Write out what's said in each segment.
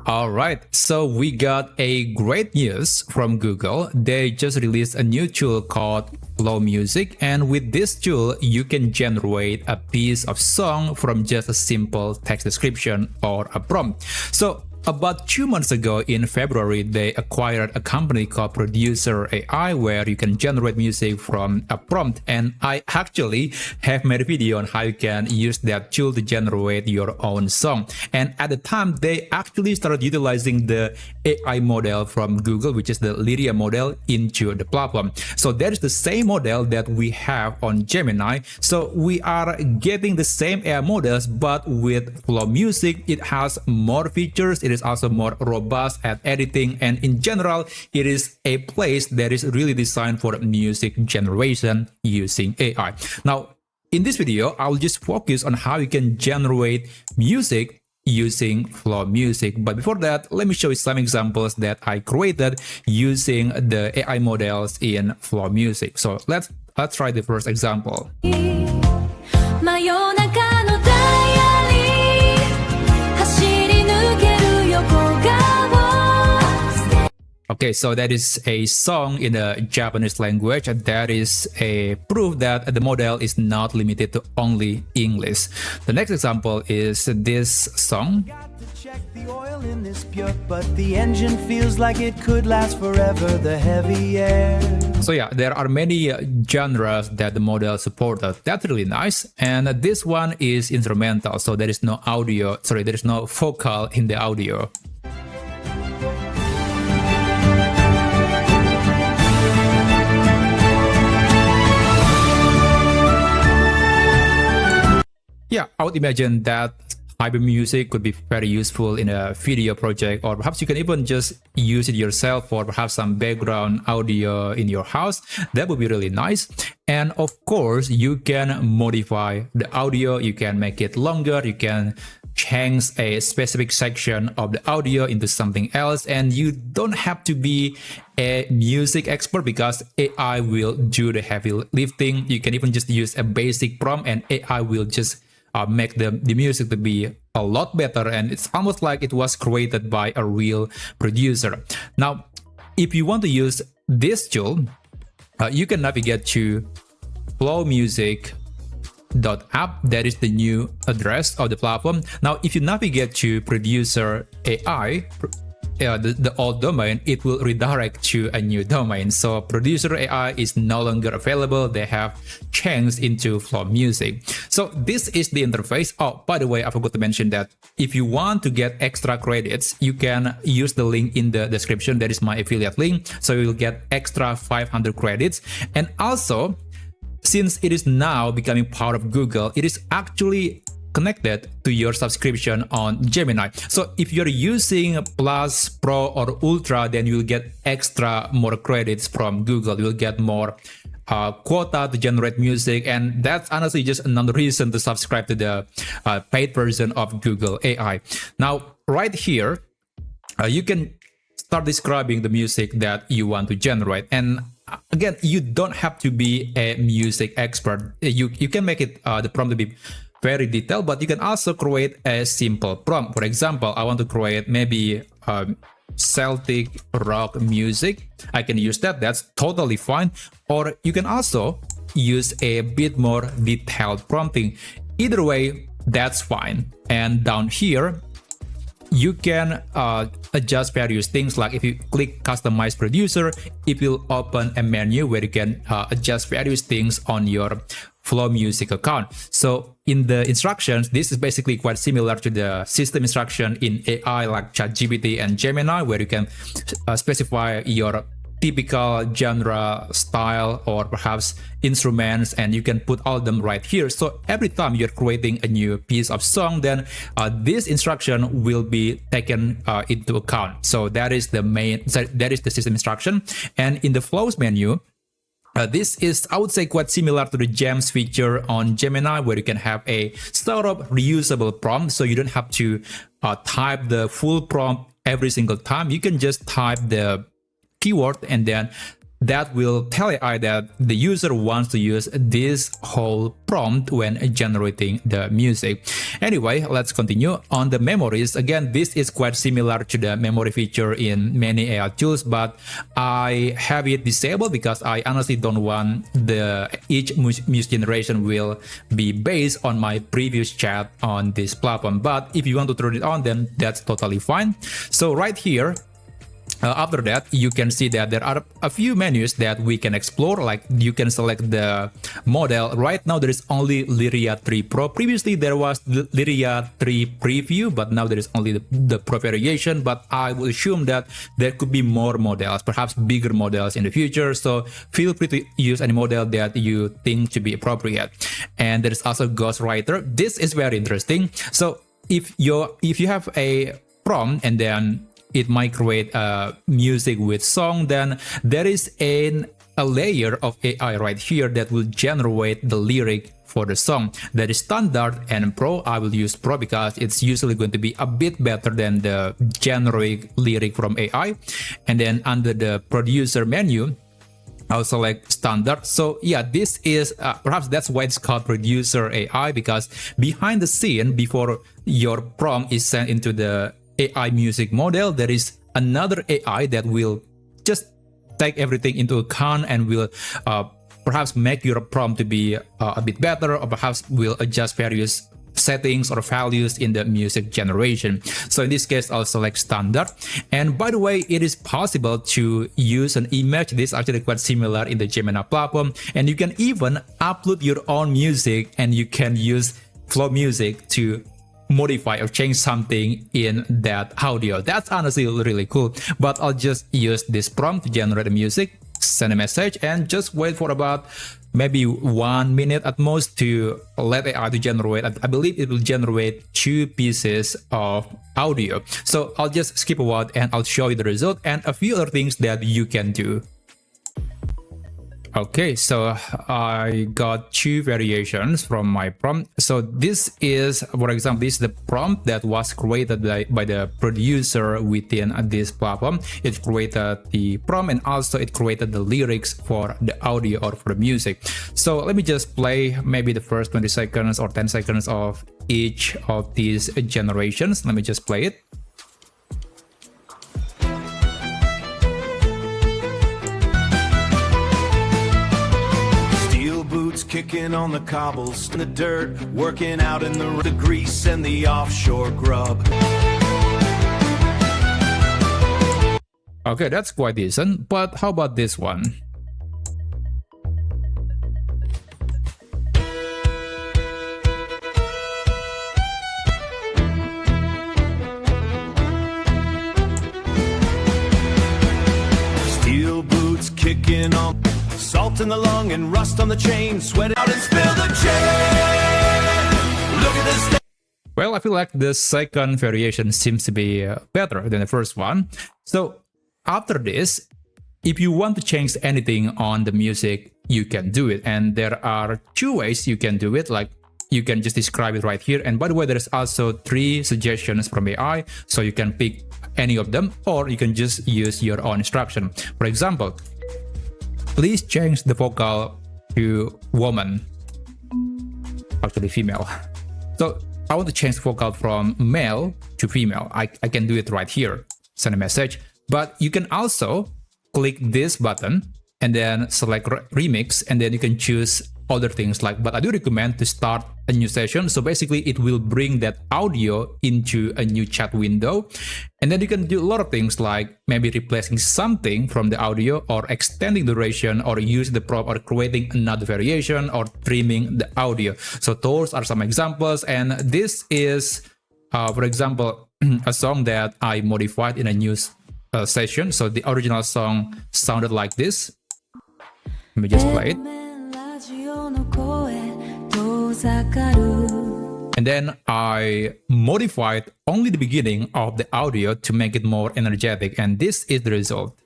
All right, so we got a great news from Google. They just released a new tool called Flow Music, and with this tool, you can generate a piece of song from just a simple text description or a prompt. So about 2 months ago in February, they acquired a company called Producer AI where you can generate music from a prompt. And I actually have made a video on how you can use that tool to generate your own song. And at the time, they actually started utilizing the AI model from Google, which is the Lyria model, into the platform. So that is the same model that we have on Gemini. So we are getting the same AI models, but with Flow Music, it has more features. It is also more robust at editing, and in general it is a place that is really designed for music generation using AI. Now in this video I will just focus on how you can generate music using Flow Music, but before that let me show you some examples that I created using the AI models in Flow Music. So let's try the first example. Okay, so that is a song in the Japanese language. That is a proof that the model is not limited to only English. The next example is this song. The oil in this pure, but the engine feels like it could last forever, the heavy air. So yeah, there are many genres that the model supported. That's really nice. And this one is instrumental, so there is no audio, sorry, there is no vocal in the audio. Yeah, I would imagine that type of music could be very useful in a video project, or perhaps you can even just use it yourself for perhaps some background audio in your house. That would be really nice. And of course, you can modify the audio. You can make it longer. You can change a specific section of the audio into something else, and you don't have to be a music expert because AI will do the heavy lifting. You can even just use a basic prompt and AI will just make the music to be a lot better, and it's almost like it was created by a real producer. Now, if you want to use this tool, you can navigate to flowmusic.app. That is the new address of the platform. Now, if you navigate to Producer AI, the old domain, it will redirect to a new domain. So Producer AI is no longer available. They have changed into Flow Music. So this is the interface. Oh, by the way, I forgot to mention that if you want to get extra credits, you can use the link in the description. That is my affiliate link. So you will get extra 500 credits. And also, since it is now becoming part of Google, it is actually connected to your subscription on Gemini. So if you're using Plus, Pro, or Ultra, then you'll get extra more credits from Google. You'll get more quota to generate music, and that's honestly just another reason to subscribe to the paid version of Google AI. Now, right here, you can start describing the music that you want to generate. And again, you don't have to be a music expert. You can make it the prompt to be very detailed, but you can also create a simple prompt. For example, I want to create maybe Celtic rock music. I can use that. That's totally fine. Or you can also use a bit more detailed prompting. Either way, that's fine. And down here, you can adjust various things. Like if you click Customize Producer, it will open a menu where you can adjust various things on your Flow Music account. So in the instructions, this is basically quite similar to the system instruction in AI like ChatGPT and Gemini, where you can specify your typical genre, style, or perhaps instruments, and you can put all of them right here. So every time you're creating a new piece of song, then this instruction will be taken into account. So that is the system instruction. And in the Flows menu, this is, I would say, quite similar to the Gems feature on Gemini, where you can have a sort of reusable prompt. So you don't have to type the full prompt every single time. You can just type the keyword and then that will tell AI that the user wants to use this whole prompt when generating the music. Anyway, let's continue. On the memories, again, this is quite similar to the memory feature in many AI tools, but I have it disabled because I honestly don't want each music generation will be based on my previous chat on this platform. But if you want to turn it on, then that's totally fine. So right here, after that, you can see that there are a few menus that we can explore, like you can select the model. Right now there is only Lyria 3 Pro. Previously there was the Lyria 3 Preview, but now there is only the Pro variation. But I would assume that there could be more models, perhaps bigger models in the future. So feel free to use any model that you think to be appropriate. And there is also Ghostwriter. This is very interesting. So if you have a prompt and then it might create music with song, then there is a layer of AI right here that will generate the lyric for the song. That is standard and pro. I will use pro because it's usually going to be a bit better than the generic lyric from AI. And then under the producer menu, I'll select standard. So yeah, this is perhaps that's why it's called producer AI, because behind the scene, before your prompt is sent into the AI music model, there is another AI that will just take everything into account and will perhaps make your prompt to be a bit better, or perhaps will adjust various settings or values in the music generation. So in this case, I'll select standard. And by the way, it is possible to use an image. This is actually quite similar in the Gemini platform. And you can even upload your own music, and you can use Flow Music to modify or change something in that audio. That's honestly really cool. But I'll just use this prompt to generate the music, send a message, and just wait for about maybe 1 minute at most to let AI to generate. I believe it will generate 2 pieces of audio. So I'll just skip a while and I'll show you the result and a few other things that you can do. Okay, so I got 2 variations from my prompt. So this is, for example, this is the prompt that was created by the producer within this platform. It created the prompt and also it created the lyrics for the audio or for the music. So let me just play maybe the first 20 seconds or 10 seconds of each of these generations. Let me just play it. Kicking on the cobbles in the dirt, working out in the grease and the offshore grub. Okay, that's quite decent, but how about this one? Steel boots kicking on, salt in the lung and rust on the chain, sweat out and spill the chain. Look at this. Well, I feel like the second variation seems to be better than the first one. So after this, if you want to change anything on the music, you can do it. And there are 2 ways you can do it. Like you can just describe it right here. And by the way, there's also 3 suggestions from AI. So you can pick any of them, or you can just use your own instruction. For example, please change the vocal to woman, actually female. So I want to change the vocal from male to female. I can do it right here, send a message. But you can also click this button and then select remix, and then you can choose other things like, but I do recommend to start a new session. So basically it will bring that audio into a new chat window. And then you can do a lot of things like maybe replacing something from the audio, or extending duration, or use the prompt, or creating another variation, or trimming the audio. So those are some examples. And this is, for example, a song that I modified in a new session. So the original song sounded like this. Let me just play it. And then I modified only the beginning of the audio to make it more energetic, and this is the result.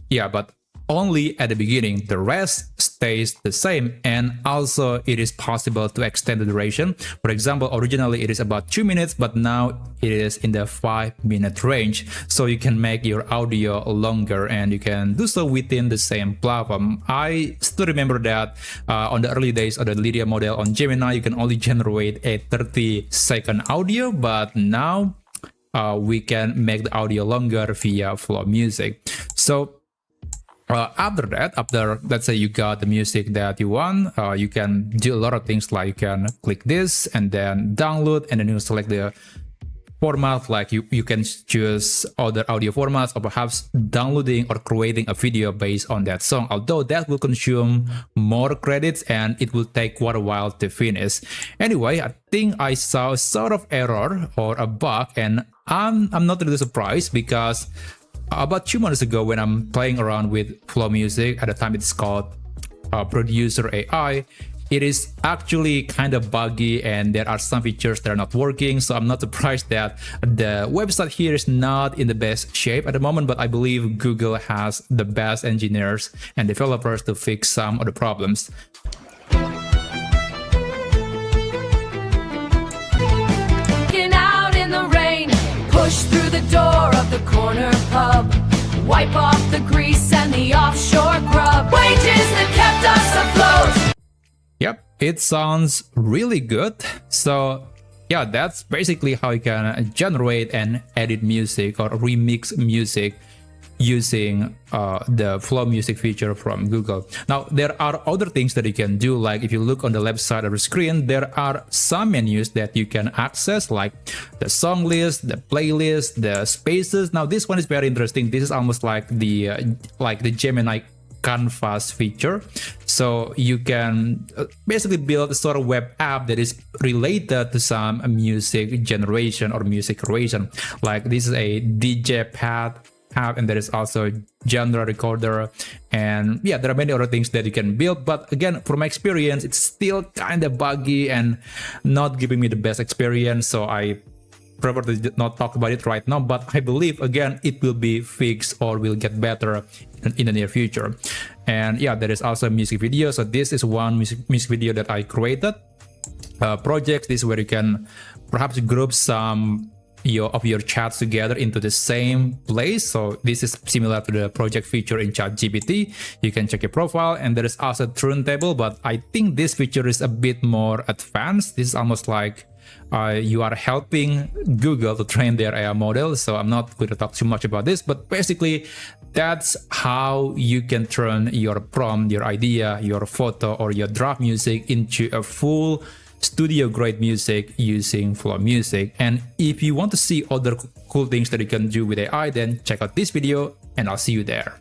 Yeah, but only at the beginning. The rest stays the same, and also it is possible to extend the duration. For example, originally it is about 2 minutes, but now it is in the 5-minute range. So you can make your audio longer, and you can do so within the same platform. I still remember that on the early days of the Lyria model on Gemini, you can only generate a 30-second audio, but now we can make the audio longer via Flow Music. So after that, after let's say you got the music that you want, you can do a lot of things, like you can click this and then download, and then you select the format, like you can choose other audio formats, or perhaps downloading or creating a video based on that song, although that will consume more credits and it will take quite a while to finish. Anyway, I think I saw sort of error or a bug, and I'm not really surprised, because about 2 months ago, when I'm playing around with Flow Music, at the time it's called Producer AI, it is actually kind of buggy and there are some features that are not working. So I'm not surprised that the website here is not in the best shape at the moment, but I believe Google has the best engineers and developers to fix some of the problems. Out in the rain, push through the door of the corner pub, wipe off the grease and the offshore grub, wages that kept us afloat. Yep, it sounds really good. So yeah, that's basically how you can generate and edit music or remix music using the Flow Music feature from Google. Now, there are other things that you can do, like if you look on the left side of the screen, there are some menus that you can access, like the song list, the playlist, the spaces. Now, this one is very interesting. This is almost like the Gemini canvas feature. So you can basically build a sort of web app that is related to some music generation or music creation. Like this is a DJ pad app, and there is also genre recorder, and yeah, there are many other things that you can build. But again, from my experience, it's still kind of buggy and not giving me the best experience, so I prefer to not talk about it right now. But I believe, again, it will be fixed or will get better in the near future. And yeah, there is also a music video. So this is one music video that I created. Projects, this is where you can perhaps group some of your chats together into the same place. So this is similar to the project feature in ChatGPT. You can check your profile, and there is also a turntable, but I think this feature is a bit more advanced. This is almost like you are helping Google to train their AI model. So I'm not going to talk too much about this, but basically that's how you can turn your prompt, your idea, your photo, or your draft music into a full studio grade music using Flow Music. And if you want to see other cool things that you can do with AI, then check out this video and I'll see you there.